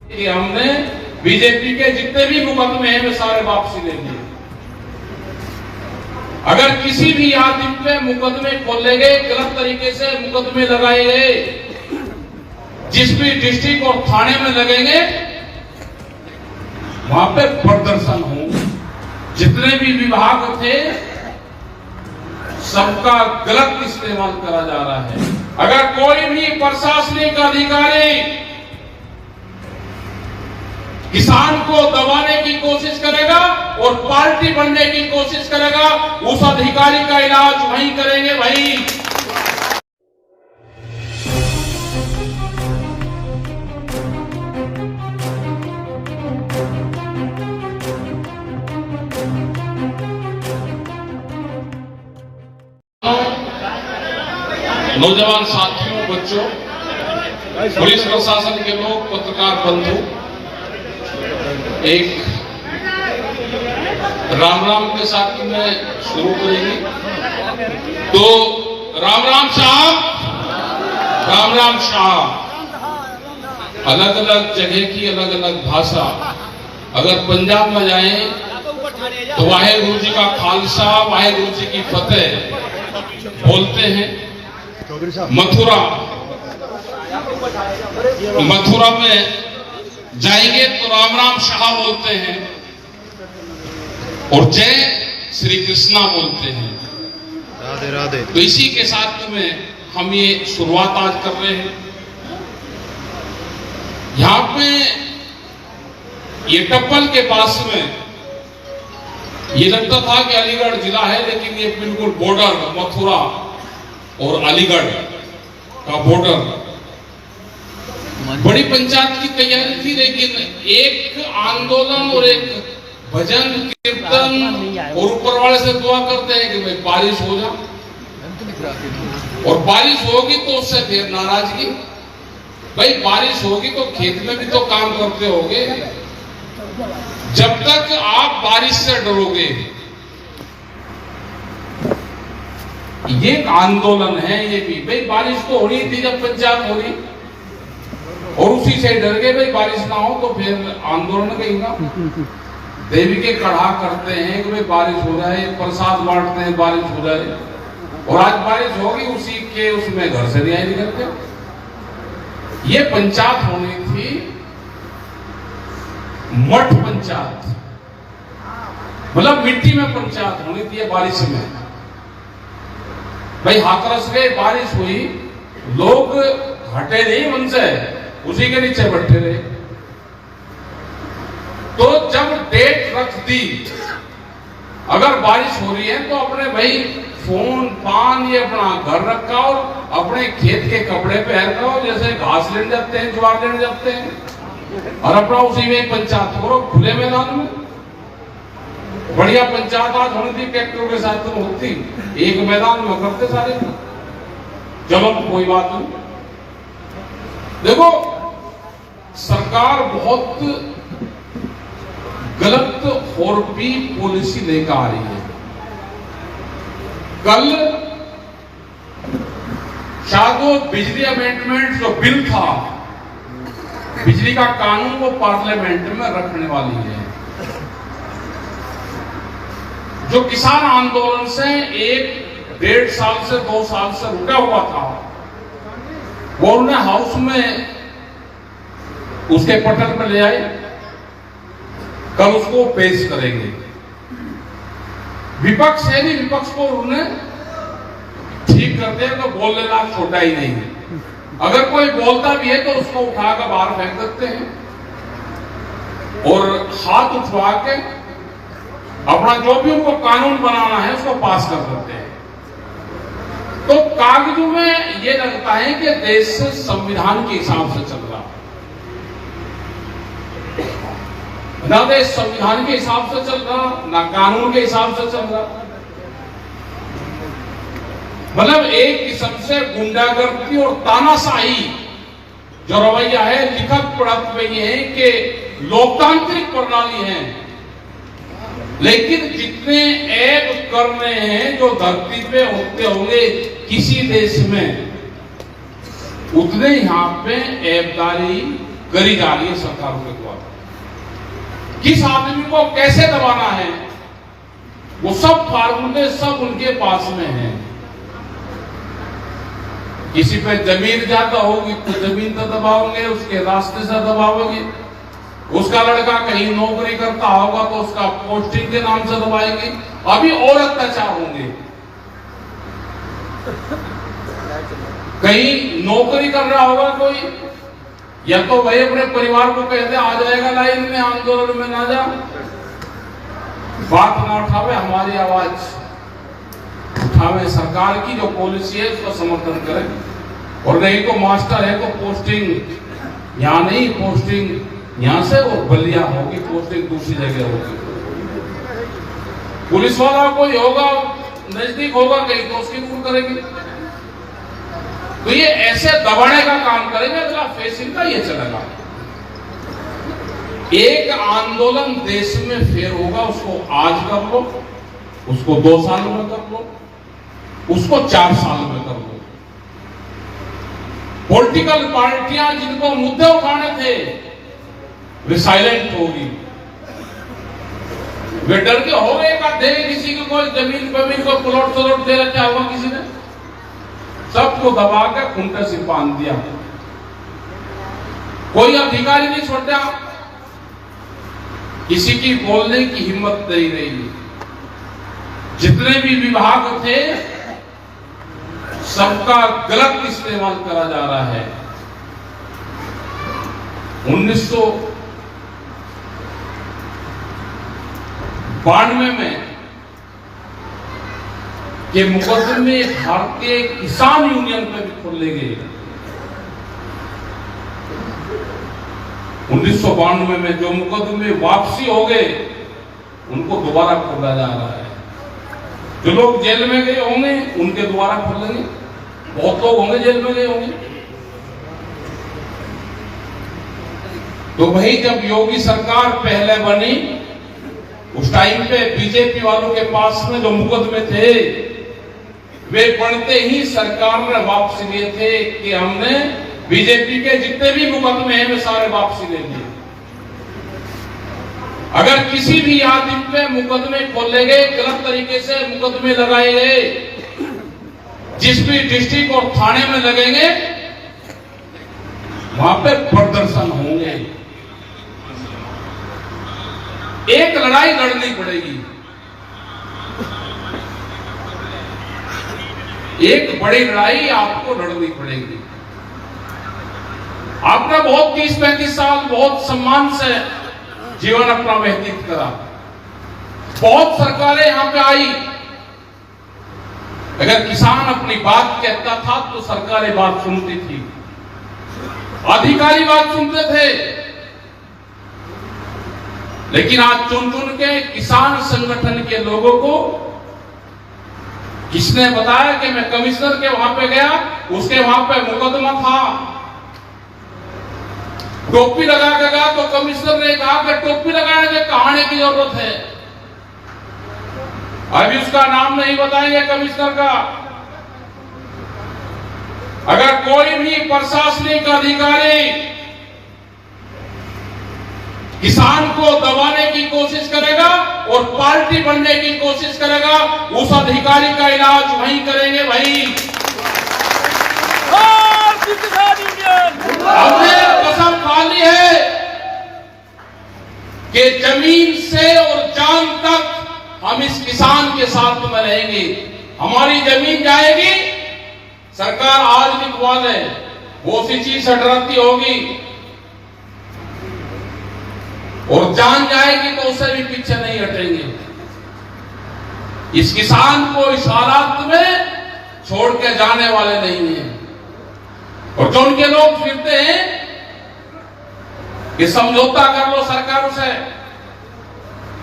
कि हमने बीजेपी के जितने भी मुकदमे हैं वे सारे वापसी ले लिए। अगर किसी भी आदमी पे मुकदमे खोले गए, गलत तरीके से मुकदमे लगाए गए, जिस भी डिस्ट्रिक्ट और थाने में लगेंगे वहां पे प्रदर्शन हो। जितने भी विभाग थे सबका गलत इस्तेमाल करा जा रहा है। अगर कोई भी प्रशासनिक अधिकारी किसान को दबाने की कोशिश करेगा और पार्टी बनने की कोशिश करेगा, उस अधिकारी का इलाज वहीं करेंगे भाई। नौजवान साथियों, बच्चों, पुलिस प्रशासन के लोग, पत्रकार बंधु, एक राम राम के साथ में शुरू करेंगे। तो राम राम साहब, राम राम साहब। अलग अलग जगह की अलग अलग भाषा। अगर पंजाब में जाएं तो वाहेगुरु जी का खालसा, वाहेगुरु जी की फतेह बोलते हैं। मथुरा में जाएंगे तो राम राम शाह बोलते हैं और जय श्री कृष्णा बोलते हैं। राधे राधे। तो इसी के साथ में हम ये शुरुआत आज कर रहे हैं। यहां पे ये टप्पल के पास में ये लगता था कि अलीगढ़ जिला है, लेकिन ये बिल्कुल बॉर्डर, मथुरा और अलीगढ़ का बॉर्डर। बड़ी पंचायत की तैयारी थी, लेकिन एक आंदोलन और एक भजन कीर्तन और ऊपर वाले से दुआ करते हैं कि भाई बारिश हो जा, और बारिश होगी तो उससे फिर नाराजगी। भाई बारिश होगी तो खेत में भी तो काम करते होगे। जब तक आप बारिश से डरोगे, ये एक आंदोलन है। ये भी भाई बारिश तो हो रही थी जब पंचायत हो रही, और उसी से डर गए भाई बारिश ना हो तो फिर आंदोलन कहेगा। देवी के कड़ा करते हैं कि भाई बारिश हो जाए, प्रसाद बांटते हैं बारिश हो जाए, और आज बारिश होगी उसी के उसमें घर से नहीं निकलते। ये पंचायत होनी थी मठ पंचायत, मतलब मिट्टी में पंचायत होनी थी बारिश में। भाई हाथरस गए, बारिश हुई, लोग हटे नहीं मन से, उसी के नीचे बैठे रहे। तो जब डेट रख दी, अगर बारिश हो रही है तो अपने भाई फोन पान ये अपना घर रखा और अपने खेत के कपड़े पहन रखो, जैसे घास लेने जाते हैं, ज्वार लेने जाते हैं, और अपना उसी में पंचायत करो खुले मैदान में। बढ़िया पंचायत आज होनी थी, ट्रैक्टरों के साथ तो होती, एक मैदान में करते सारे। चलो कोई बात नहीं। देखो सरकार बहुत गलत और भी पॉलिसी लेकर आ रही है। कल शायद वो बिजली अमेंडमेंट जो बिल था, बिजली का कानून, वो पार्लियामेंट में रखने वाली है। जो किसान आंदोलन से 1-1.5 साल से 2 साल से रुका हुआ था, वो उन्हें हाउस में उसके पटल पर ले आए। कल उसको पेश करेंगे। विपक्ष है नहीं, विपक्ष को उन्हें ठीक कर दिया तो बोलने लायक छोटा ही नहीं है। अगर कोई बोलता भी है तो उसको उठाकर बाहर फेंक देते हैं और हाथ उठवा के अपना जो भी उनको कानून बनाना है उसको पास कर देते हैं। तो कागजों में ये लगता है कि देश संविधान के हिसाब से चल रहा, ना देश संविधान के हिसाब से चल रहा, ना कानून के हिसाब से चल रहा। मतलब एक किस्म से गुंडागर्दी और तानाशाही जो रवैया है, लिखत पढ़त में ये है कि लोकतांत्रिक प्रणाली है, लेकिन जितने ऐब करने हैं जो धरती पे होते होंगे किसी देश में, उतने यहां पे ऐबदारी करी जा रही है सरकारों के द्वारा। किस आदमी को कैसे दबाना है वो सब फार्मूले सब उनके पास में हैं। किसी पे जमीन ज्यादा होगी तो जमीन तो दबाओगे, उसके रास्ते से दबाओगे। उसका लड़का कहीं नौकरी करता होगा तो उसका पोस्टिंग के नाम से दबाएंगे। अभी और अत्याचार होंगे। कहीं नौकरी कर रहा होगा कोई, या तो भाई अपने परिवार को कहते आ जाएगा लाइन में, आंदोलन में ना जा, बात ना उठावे, हमारी आवाज उठावे, सरकार की जो पॉलिसी है उसका समर्थन करें। और नहीं तो मास्टर है तो पोस्टिंग यहां नहीं, पोस्टिंग यहां से और बलिया होगी, पोस्टिंग दूसरी जगह होगी। पुलिस वाला कोई होगा नजदीक होगा कहीं तो उसकी दूर करेंगे। तो ये ऐसे दबाने का काम करेंगे, अगला फेस इनका ये चलेगा। एक आंदोलन देश में फेर होगा, उसको आज कर लो, उसको 2 साल में कर लो, उसको 4 साल में कर लो। पॉलिटिकल पार्टियां जिनको मुद्दे उठाने थे वे साइलेंट होगी, वे डर के हो गए का दे किसी को कोई जमीन को प्लॉट दे रखा होगा किसी ने, सबको दबा के खूंटे से बांध दिया। कोई अधिकारी नहीं छोड़ा, किसी की बोलने की हिम्मत नहीं रही। जितने भी विभाग थे सबका गलत इस्तेमाल करा जा रहा है। 1992 में के मुकदमे भारतीय किसान यूनियन में भी खोले गए। 1992 में जो मुकदमे वापसी हो गए उनको दोबारा खोला जा रहा है। जो लोग जेल में गए होंगे उनके दोबारा खोलेंगे, बहुत लोग होंगे जेल में गए होंगे। तो भाई जब योगी सरकार पहले बनी उस टाइम पे बीजेपी वालों के पास में जो मुकदमे थे वे बनते ही सरकार ने वापसी लिए थे कि हमने बीजेपी के जितने भी मुकदमे हैं वे सारे वापसी ले लिए। अगर किसी भी आदमी पे मुकदमे खोले गए, गलत तरीके से मुकदमे लगाए गए, जिस भी डिस्ट्रिक्ट और थाने में लगेंगे वहां पे प्रदर्शन होंगे। एक लड़ाई लड़नी पड़ेगी, एक बड़ी लड़ाई आपको लड़नी पड़ेगी। आपने बहुत 30-35 साल बहुत सम्मान से जीवन अपना व्यतीत करा, बहुत सरकारें यहां पे आई। अगर किसान अपनी बात कहता था तो सरकारें बात सुनती थी, अधिकारी बात सुनते थे। लेकिन आज चुन चुन के किसान संगठन के लोगों को किसने बताया कि मैं कमिश्नर के वहां पे गया, उसके वहां पे मुकदमा था, टोपी लगा के गया तो कमिश्नर ने कहा कि टोपी लगाने के कहानी की जरूरत है। अभी उसका नाम नहीं बताएंगे कमिश्नर का। अगर कोई भी प्रशासनिक अधिकारी किसान को दबाने की कोशिश करेगा और पार्टी बनने की कोशिश करेगा, उस अधिकारी का इलाज वहीं करेंगे भाई। हमने कसम खा ली है कि जमीन से और जान तक हम इस किसान के साथ में रहेंगे। हमारी जमीन जाएगी, सरकार आज लिखवा दे, वो सी चीज से डरती होगी, और जान जाएगी तो उससे भी पीछे नहीं हटेंगे। इस किसान को इस हालात में छोड़ के जाने वाले नहीं हैं। और जो उनके लोग फिरते हैं कि समझौता कर लो सरकारों से,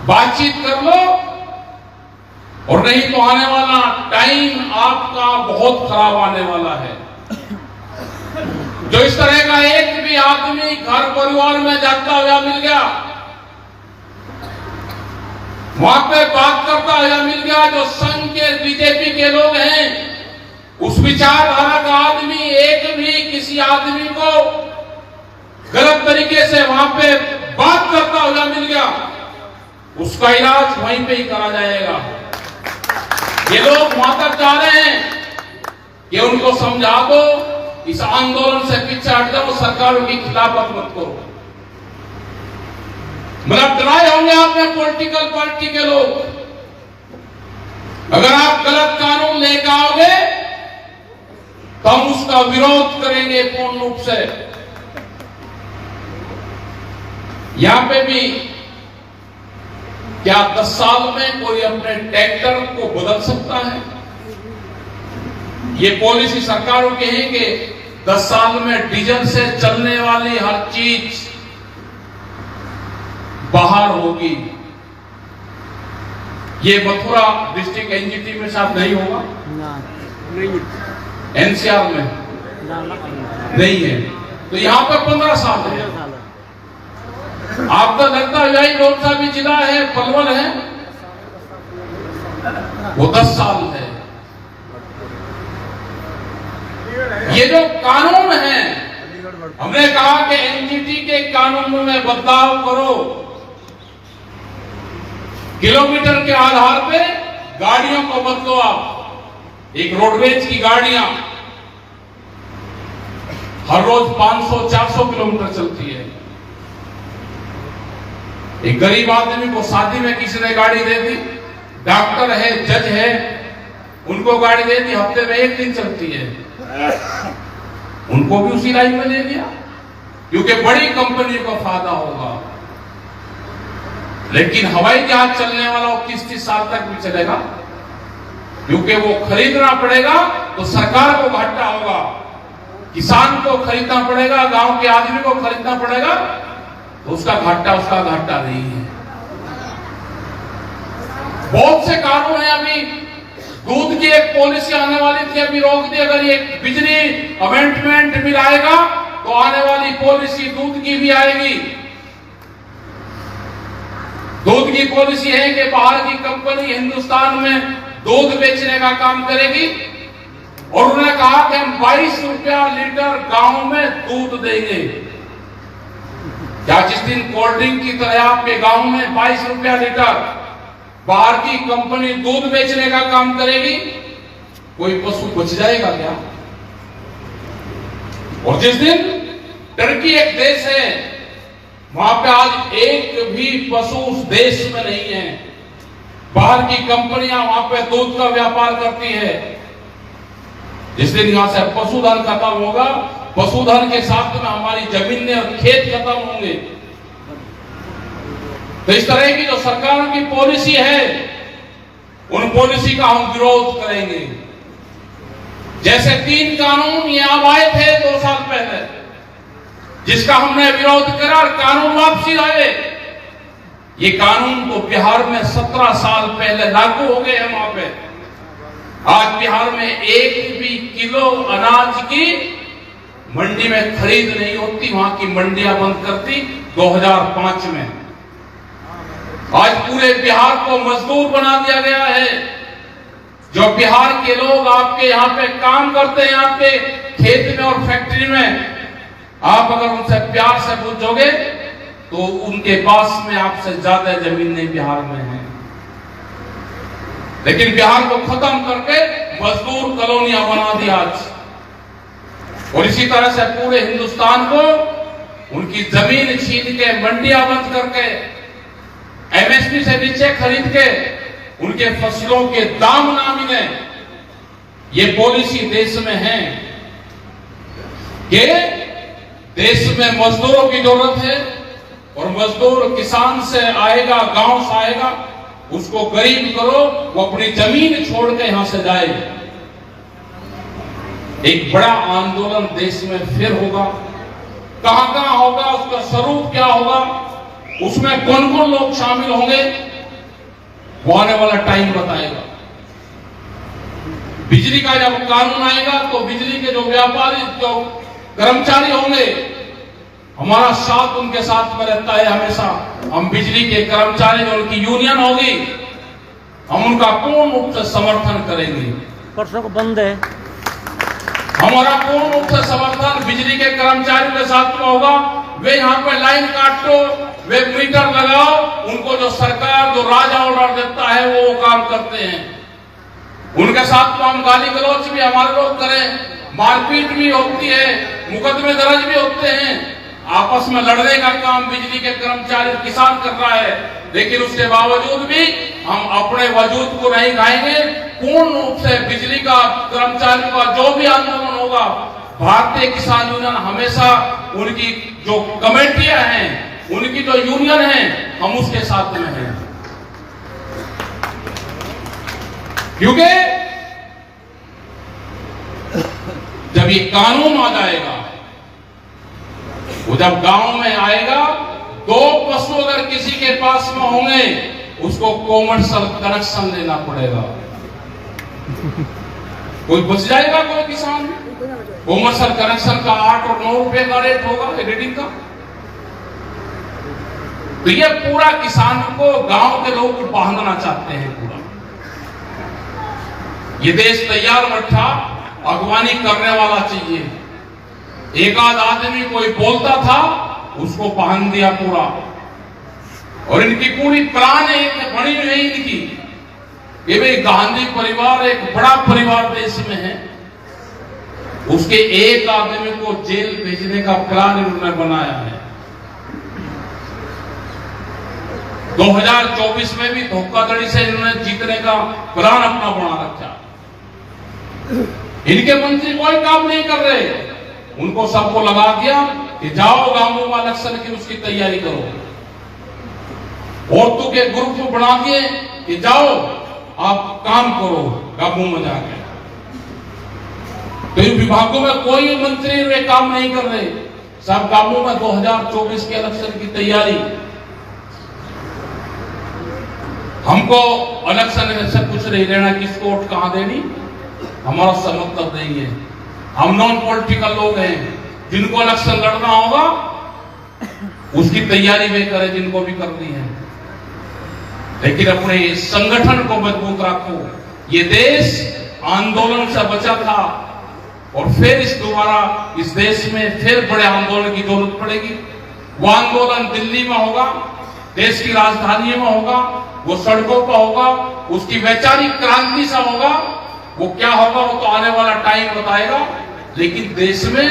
बातचीत कर लो, और नहीं तो आने वाला टाइम आपका बहुत खराब आने वाला है। जो इस तरह का एक भी आदमी घर परिवार में जाता हुआ मिल गया, वहां पे बात करता हुआ मिल गया, जो संघ के बीजेपी के लोग हैं, उस विचारधारा का आदमी एक भी किसी आदमी को गलत तरीके से वहां पे बात करता हुआ मिल गया, उसका इलाज वहीं पे ही करा जाएगा। ये लोग वहां तक जा रहे हैं कि उनको समझा दो, इस आंदोलन से पीछे हट जाओ, सरकारों की खिलाफत मत करो। मतलब डराए होंगे आपने पॉलिटिकल पार्टी के लोग, अगर आप गलत कानून लेकर आओगे तो हम उसका विरोध करेंगे पूर्ण रूप से। यहां पे भी क्या 10 साल में कोई अपने ट्रैक्टर को बदल सकता है? ये पॉलिसी सरकारों की है कि 10 साल में डीजल से चलने वाली हर चीज बाहर होगी। ये मथुरा डिस्ट्रिक्ट एनजीटी में साथ नहीं होगा, एनसीआर में नहीं है, तो यहां पर 15 साल है। आपका लगता है यही कौन सा भी जिला है, पलवल है, वो 10 साल है। ये जो कानून है, हमने कहा कि एनजीटी के कानून में बदलाव करो, किलोमीटर के आधार पे गाड़ियों को बदलो। आप एक रोडवेज की गाड़ियां हर रोज 500-400 किलोमीटर चलती है। एक गरीब आदमी को शादी में किसी ने गाड़ी दे दी, डॉक्टर है, जज है, उनको गाड़ी दे दी, हफ्ते में 1 दिन चलती है, उनको भी उसी लाइन में ले लिया, क्योंकि बड़ी कंपनी को फायदा होगा। लेकिन हवाई जहाज चलने वाला वो 30-30 साल तक भी चलेगा, क्योंकि वो खरीदना पड़ेगा तो सरकार को घाटा होगा, किसान को खरीदना पड़ेगा, गांव के आदमी को खरीदना पड़ेगा, तो उसका घाटा नहीं है। बहुत से कानून है। अभी दूध की एक पॉलिसी आने वाली थी, अभी रोक दी। अगर ये बिजली अमेंडमेंट बिल आएगा तो आने वाली पॉलिसी दूध की भी आएगी। दूध की पॉलिसी है कि बाहर की कंपनी हिंदुस्तान में दूध बेचने का काम करेगी, और उन्होंने कहा कि हम 22 रुपया लीटर गांव में दूध देंगे। क्या जिस दिन कोल्ड ड्रिंक की तरह आपके गांव में 22 रुपया लीटर बाहर की कंपनी दूध बेचने का काम करेगी, कोई पशु बच जाएगा क्या? और जिस दिन टर्की एक देश है, वहां पे आज एक भी पशु उस देश में नहीं है, बाहर की कंपनियां वहां पे दूध का व्यापार करती है। जिस दिन यहां से पशुधन खत्म होगा, पशुधन के साथ में हमारी जमीनें और खेत खत्म होंगे। तो इस तरह की जो सरकारों की पॉलिसी है, उन पॉलिसी का हम विरोध करेंगे। जैसे 3 कानून यहां आए थे 2 साल पहले, जिसका हमने विरोध करा और कानून वापसी लाए। ये कानून तो बिहार में 17 साल पहले लागू हो गए हैं। वहां पे आज बिहार में 1 भी किलो अनाज की मंडी में खरीद नहीं होती। वहां की मंडियां बंद करती 2005 में। आज पूरे बिहार को मजदूर बना दिया गया है। जो बिहार के लोग आपके यहाँ पे काम करते हैं, आपके खेत में और फैक्ट्री में, आप अगर उनसे प्यार से पूछोगे तो उनके पास में आपसे ज्यादा जमीनें बिहार में हैं। लेकिन बिहार को खत्म करके मजदूर कॉलोनियां बना दी आज। और इसी तरह से पूरे हिंदुस्तान को उनकी जमीन छीन के, मंडियां बंद करके, एमएसपी से नीचे खरीद के उनके फसलों के दाम ना मिले। ये पॉलिसी देश में है कि देश में मजदूरों की जरूरत है, और मजदूर किसान से आएगा, गांव से आएगा, उसको गरीब करो, वो अपनी जमीन छोड़ के यहां से जाए। एक बड़ा आंदोलन देश में फिर होगा। कहां कहां होगा, उसका स्वरूप क्या होगा, उसमें कौन कौन लोग शामिल होंगे, वो आने वाला टाइम बताएगा। बिजली का जब कानून आएगा तो बिजली के जो व्यापारी, जो कर्मचारी होंगे, हमारा साथ उनके साथ में रहता है हमेशा। हम बिजली के कर्मचारी, जो उनकी यूनियन होगी, हम उनका पूर्ण रूप से समर्थन करेंगे। परसों को बंद है। हमारा पूर्ण रूप से समर्थन बिजली के कर्मचारियों के साथ में होगा। वे यहाँ पे लाइन काटो, वे मीटर लगाओ, उनको जो सरकार जो राजा ऑर्डर देता है वो काम करते हैं। उनके साथ तो हम गाली गलौच भी हमारे लोग करें, मारपीट भी होती है, मुकदमे दर्ज भी होते हैं, आपस में लड़ने का काम बिजली के कर्मचारी किसान कर रहा है, लेकिन उसके बावजूद भी हम अपने वजूद को नहीं खाएंगे। पूर्ण रूप से बिजली का कर्मचारी का जो भी आंदोलन होगा, भारतीय किसान यूनियन हमेशा उनकी जो कमेटियां हैं, उनकी जो यूनियन है, हम उसके साथ में हैं। क्योंकि जब ये कानून आ जाएगा, वो जब गांव में आएगा, 2 पशु अगर किसी के पास में होंगे, उसको कॉमर्शियल कनेक्शन लेना पड़ेगा। कोई बच जाएगा? कोई किसान कॉमर्शियल कनेक्शन का 8 और 9 रुपए का रेट होगा रीडिंग का। तो ये पूरा किसान को, गांव के लोग को बांधना चाहते हैं पूरा। ये देश तैयार बैठा, अगवानी करने वाला चाहिए। एक आध आदमी कोई बोलता था, उसको बांध दिया पूरा। और इनकी पूरी प्लान एक बनी हुई है इनकी, ये भाई गांधी परिवार एक बड़ा परिवार देश में है, उसके एक आदमी को जेल भेजने का प्लान इन्होंने बनाया है। 2024 में भी धोखाधड़ी से इन्होंने जीतने का प्लान अपना बना रखा। इनके मंत्री कोई काम नहीं कर रहे, उनको सबको लगा दिया कि जाओ गांवों में इलेक्शन की उसकी तैयारी करो। औरतों के ग्रुप बना दिए कि जाओ आप काम करो गांवों में जाके। तो इन विभागों में कोई मंत्री वे काम नहीं कर रहे, सब गांवों में 2024 के इलेक्शन की तैयारी। हमको इलेक्शन से कुछ नहीं लेना, किसको वोट कहां देनी, हमारा सब मतलब नहीं है। हम नॉन पॉलिटिकल लोग हैं, जिनको इलेक्शन लड़ना होगा उसकी तैयारी वे करें, जिनको भी करनी है, लेकिन अपने संगठन को मजबूत रखो। ये देश आंदोलन से बचा था और फिर दोबारा इस देश में फिर बड़े आंदोलन की जरूरत पड़ेगी। वो आंदोलन दिल्ली में होगा, देश की राजधानी में होगा, वो सड़कों पर होगा, उसकी वैचारिक क्रांति से होगा। वो क्या होगा वो तो आने वाला टाइम बताएगा, लेकिन देश में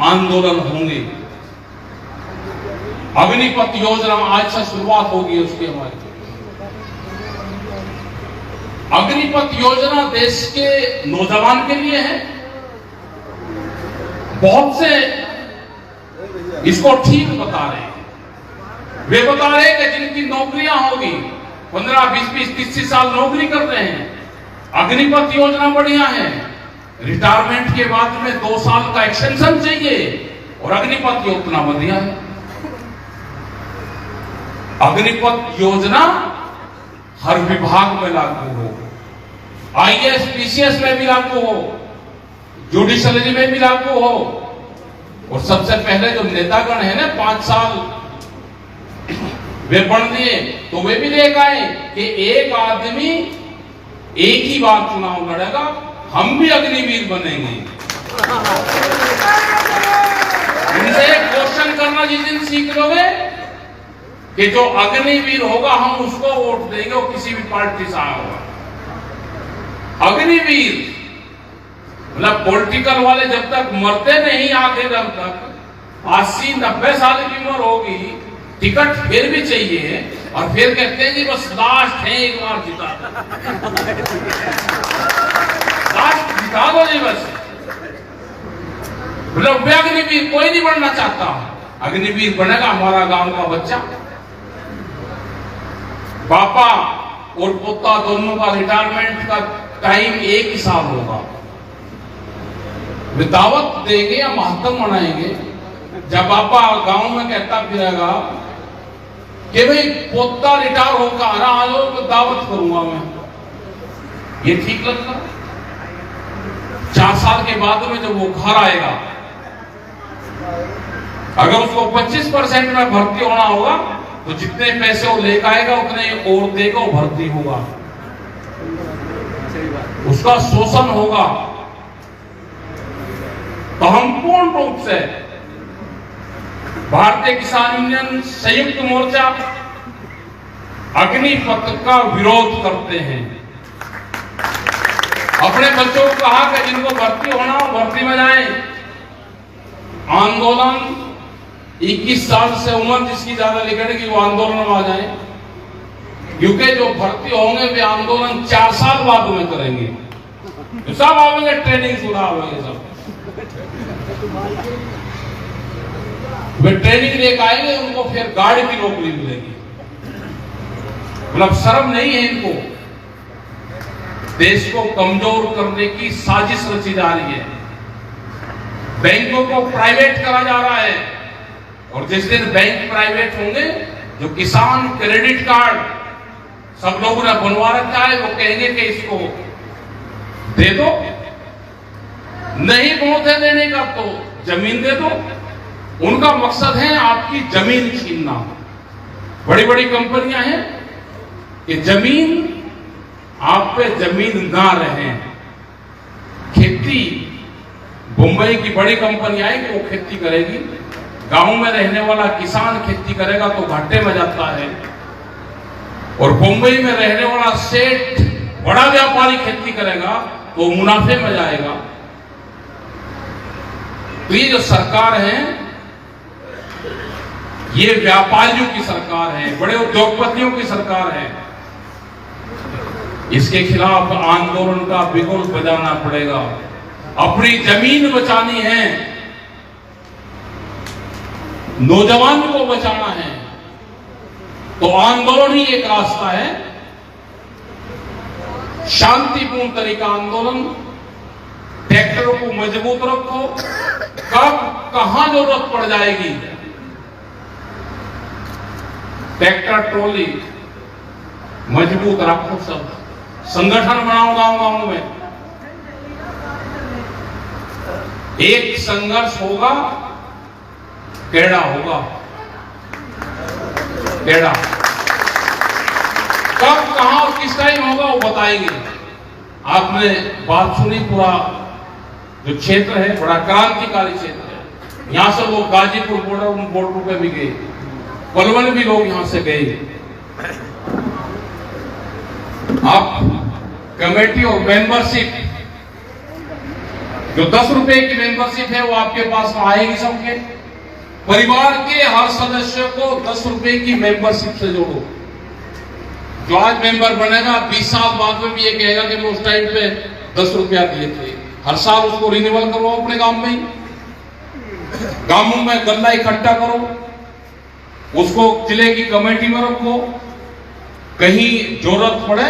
आंदोलन होंगे। अग्निपथ योजना आज से शुरुआत होगी उसकी हमारी। अग्निपथ योजना देश के नौजवान के लिए है। बहुत से इसको ठीक बता रहे हैं, वे बता रहे हैं कि जिनकी नौकरियां होगी, 15, 20, 30 साल नौकरी कर रहे हैं, अग्निपथ योजना बढ़िया है। रिटायरमेंट के बाद में 2 साल का एक्सटेंशन चाहिए और अग्निपथ योजना बढ़िया है। अग्निपथ योजना हर विभाग में लागू हो, IAS, PCS में भी लागू हो, जुडिशरी में भी लागू हो। और सबसे पहले जो नेतागण है ना 5 साल वे बन दिए, तो वे भी लेकर आए कि एक आदमी एक ही बार चुनाव लड़ेगा, हम भी अग्निवीर बनेंगे। इनसे क्वेश्चन करना जिस दिन सीख लोगे कि जो अग्निवीर होगा हम उसको वोट देंगे, वो किसी भी पार्टी से आया होगा। अग्निवीर मतलब पॉलिटिकल वाले जब तक मरते नहीं आखिर दम तक, 80-90 साल की उम्र होगी, टिकट फिर भी चाहिए और फिर कहते हैं कि बस लास्ट है, एक बार जिता लास्ट जिता दो जी बस। मतलब वे अग्निवीर कोई नहीं बनना चाहता, अग्निवीर बनेगा हमारा गांव का बच्चा। पापा और पोता दोनों का रिटायरमेंट का टाइम एक ही साल होगा। वे दावत देंगे या महत्तम मनाएंगे। जब पापा गांव में कहता फिरेगा कि भाई पोता रिटायर होकर आ रहा है तो दावत करूंगा मैं, ये ठीक लगता? 4 साल के बाद में जब वो घर आएगा, अगर उसको 25% में भर्ती होना होगा तो जितने पैसे वो लेकर आएगा उतने और देगा, वो भर्ती होगा, उसका शोषण होगा। तो हम पूर्ण रूप से भारतीय किसान यूनियन संयुक्त मोर्चा अग्निपथ का विरोध करते हैं। अपने बच्चों को कहा कि जिनको भर्ती होना हो भर्ती में जाएं। आंदोलन 21 साल से उम्र जिसकी ज्यादा निकलेगी वो आंदोलन में आ जाए, क्योंकि जो भर्ती होंगे वे आंदोलन 4 साल बाद में करेंगे। तो सब आवेंगे, ट्रेनिंग शुरू आवेंगे, सब वे ट्रेनिंग लेकर आएंगे, उनको फिर गाड़ी की नौकरी मिलेगी। मतलब शर्म नहीं है इनको। देश को कमजोर करने की साजिश रची जा रही है। बैंकों को प्राइवेट करा जा रहा है, और जिस दिन बैंक प्राइवेट होंगे, जो किसान क्रेडिट कार्ड सब लोगों ने बनवा रखा है, वो कहेंगे कि इसको दे दो, नहीं बहुत है देने का तो जमीन दे दो। उनका मकसद है आपकी जमीन छीनना। बड़ी बड़ी कंपनियां हैं कि जमीन आप पे जमीन ना रहे। खेती, मुंबई की बड़ी कंपनी आएगी, वो खेती करेगी। गांव में रहने वाला किसान खेती करेगा तो घाटे में जाता है, और मुंबई में रहने वाला सेठ बड़ा व्यापारी खेती करेगा तो मुनाफे में जाएगा। तो ये जो सरकार है, ये व्यापारियों की सरकार है, बड़े उद्योगपतियों की सरकार है। इसके खिलाफ आंदोलन का बिगुल बजाना पड़ेगा। अपनी जमीन बचानी है, नौजवान को बचाना है, तो आंदोलन ही एक रास्ता है। शांतिपूर्ण तरीका आंदोलन। ट्रैक्टरों को मजबूत रखो, कब कहां जरूरत पड़ जाएगी ट्रैक्टर ट्रॉली मजबूत रखो। सब संगठन बनाओ गांव गांव में। एक संघर्ष होगा, कैडा होगा। कैडा कब कहां और किस टाइम होगा वो बताएंगे। आपने बात सुनी, पूरा जो क्षेत्र है बड़ा क्रांतिकारी क्षेत्र है। यहां से लोग गाजीपुर बॉर्डर पे भी गए, पलवल भी लोग यहां से गए। आप कमेटी और मेंबरशिप, जो 10 रुपए की मेंबरशिप है वो आपके पास आएगी सबके। परिवार के हर सदस्य को 10 रुपए की मेंबरशिप से जोड़ो। जो आज मेंबर बनेगा 20 साल बाद में भी ये कहेगा कि मैं उस टाइम पे 10 रुपया दिए थे। हर साल उसको रिन्यूअल करवाओ अपने गांव में ही। गांवों में गल्ला इकट्ठा करो, उसको जिले की कमेटी में रखो। कहीं जरूरत पड़े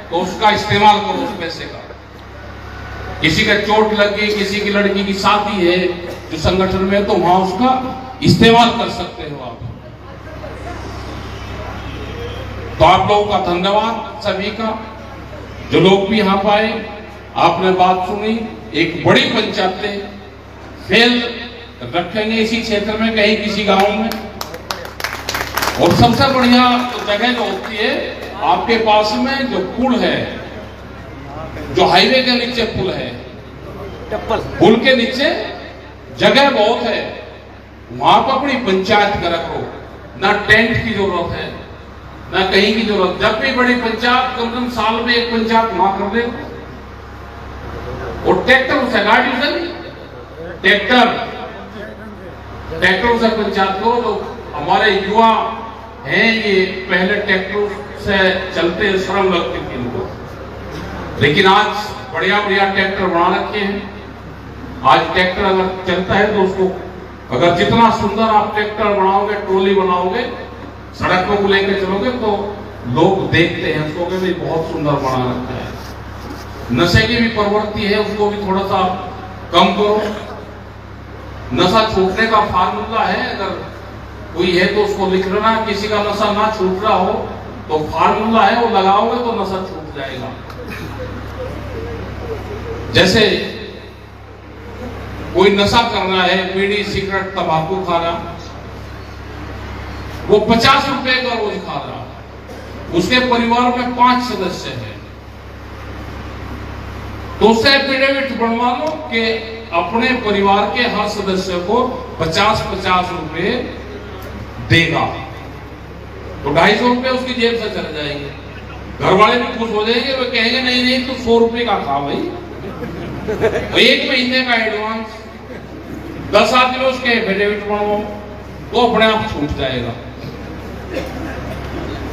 तो उसका इस्तेमाल करो उस पैसे का। किसी का चोट लग गई, किसी की लड़की की शादी है जो संगठन में, तो वहां उसका इस्तेमाल कर सकते हो आप। तो आप लोगों का धन्यवाद सभी का, जो लोग भी यहां पाए। आपने बात सुनी। एक बड़ी पंचायतें फेल रखेंगे इसी क्षेत्र में, कहीं किसी गांव में। और सबसे बढ़िया जगह जो होती है आपके पास में, जो पुल है, जो हाईवे के नीचे पुल है, पुल के नीचे जगह बहुत है, वहां पर अपनी पंचायत करा करो। ना टेंट की जरूरत है, ना कहीं की जरूरत। जब भी बड़ी पंचायत, कम से कम साल में एक पंचायत वहां कर दे। और ट्रैक्टर से, गाड़ी से नहीं, ट्रैक्टर से पंचायत करो। तो हमारे युवा हैं, ये पहले ट्रैक्टर से चलते श्रम लगती थी इनको, लेकिन आज बढ़िया बढ़िया ट्रैक्टर बना रखे हैं। आज ट्रैक्टर अगर चलता है तो उसको, अगर जितना सुंदर आप ट्रैक्टर बनाओगे, ट्रॉली बनाओगे, सड़कों को लेकर चलोगे, तो लोग देखते हैं उसको कि बहुत सुंदर बना रखा है। नशे की भी प्रवृत्ति है, उसको भी थोड़ा सा कम करो। नशा छूटने का फार्मूला है, अगर कोई है तो उसको लिख लेना। किसी का नशा ना छूट रहा हो तो फार्मूला है, वो लगाओगे तो नशा छूट जाएगा। जैसे कोई नशा करना है, बीड़ी सिगरेट तंबाकू खाना, वो 50 रुपए का रोज खा रहा, उसके परिवार में 5 सदस्य हैं, तो उससे एफिडेविट बनवा लो कि अपने परिवार के हर सदस्य को 50-50 रुपए देगा तो 250 रुपये उसकी जेब से चले जाएंगे। घर वाले भी खुश हो जाएंगे, वो कहेंगे नहीं नहीं तू 100 रुपये का खा भाई, तो 1 महीने का एडवांस 10 आदमी उसके एफिडेविट बनवाओ तो अपने आप छूट जाएगा।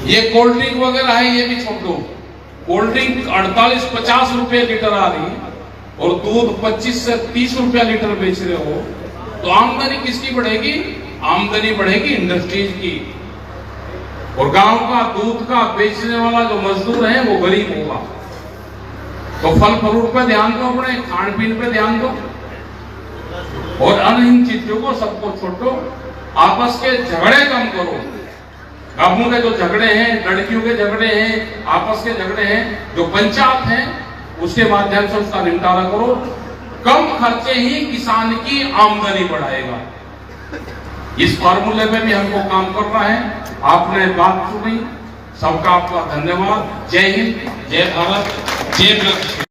ये कोल्ड ड्रिंक वगैरह है ये भी छोड़ दो, कोल्ड ड्रिंक 48-50 रुपए लीटर आ रही है और दूध 25 से 30 रुपया लीटर बेच रहे हो, तो आमदनी किसकी बढ़ेगी? आमदनी बढ़ेगी इंडस्ट्रीज की। और गांव का दूध का बेचने वाला जो मजदूर है वो गरीब होगा। तो फल फ्रूट पे ध्यान दो, अपने खान पीन पे ध्यान दो और अन्य चीजों को सबको छोड़ो। आपस के झगड़े कम करो। गांवों के जो झगड़े हैं, लड़कियों के झगड़े हैं, आपस के झगड़े हैं, जो पंचायत है उसके माध्यम से उसका निपटारा करो। कम खर्चे ही किसान की आमदनी बढ़ाएगा। इस फॉर्मूले पे भी हमको काम करना है। आपने बात सुनी, सबका आपका धन्यवाद। जय हिंद, जय भारत, जय